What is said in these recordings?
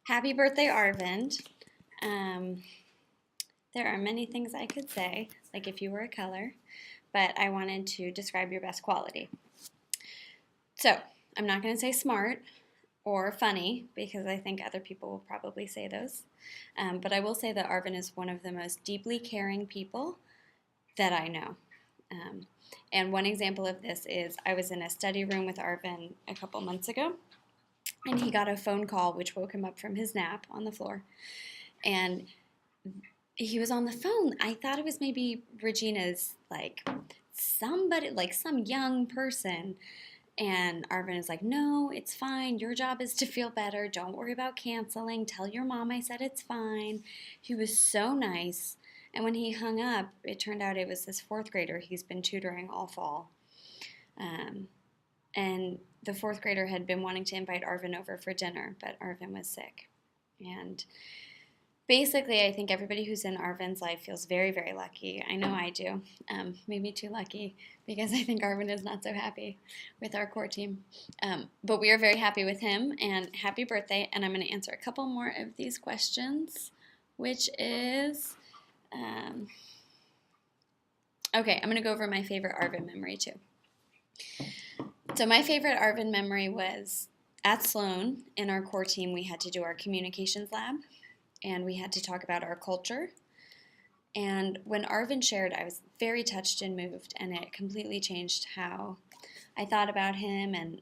Happy birthday, Arvind. Um, there are many things I could say, like if you were a color, but I wanted to describe your best quality. So, I'm not going to say smart or funny because I think other people will probably say those. But I will say that Arvind is one of the most deeply caring people that I know. Um, and one example of this is I was in a study room with Arvind a couple months ago, and he got a phone call which woke him up from his nap on the floor. And he was on the phone. I thought it was maybe Regina's, like, somebody, like some young person. And Arvin is like, no, it's fine. Your job is to feel better. Don't worry about canceling. Tell your mom I said it's fine. He was so nice. And when he hung up, it turned out it was this fourth grader he's been tutoring all fall. Um, and the fourth grader had been wanting to invite Arvin over for dinner, but Arvin was sick. And basically, I think everybody who's in Arvin's life feels very, very lucky. I know I do. Maybe too lucky because I think Arvin is not so happy with our core team. But we are very happy with him, and happy birthday. And I'm going to answer a couple more of these questions, which is, okay, I'm going to go over my favorite Arvin memory too. So my favorite Arvin memory was at Sloan. In our core team, we had to do our communications lab, and we had to talk about our culture. And when Arvin shared, I was very touched and moved, and it completely changed how I thought about him and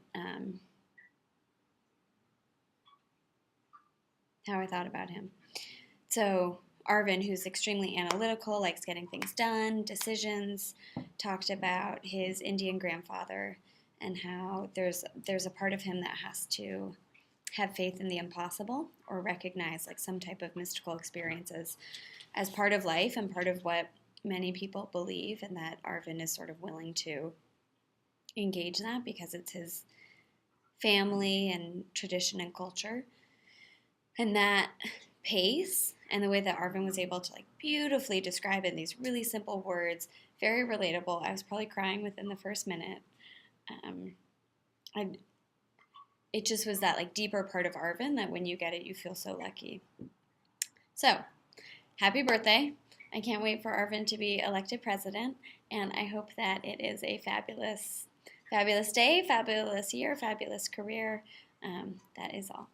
how I thought about him. So Arvin, who's extremely analytical, likes getting things done, decisions, talked about his Indian grandfather and how there's a part of him that has to have faith in the impossible or recognize like some type of mystical experiences as part of life and part of what many people believe, and that Arvin is sort of willing to engage that because it's his family and tradition and culture. And that pace and the way that Arvin was able to like beautifully describe it in these really simple words, very relatable. I was probably crying within the first minute. It just was that like deeper part of Arvin that when you get it, you feel so lucky. So, happy birthday. I can't wait for Arvin to be elected president, and I hope that it is a fabulous, fabulous day, fabulous year, fabulous career. That is all.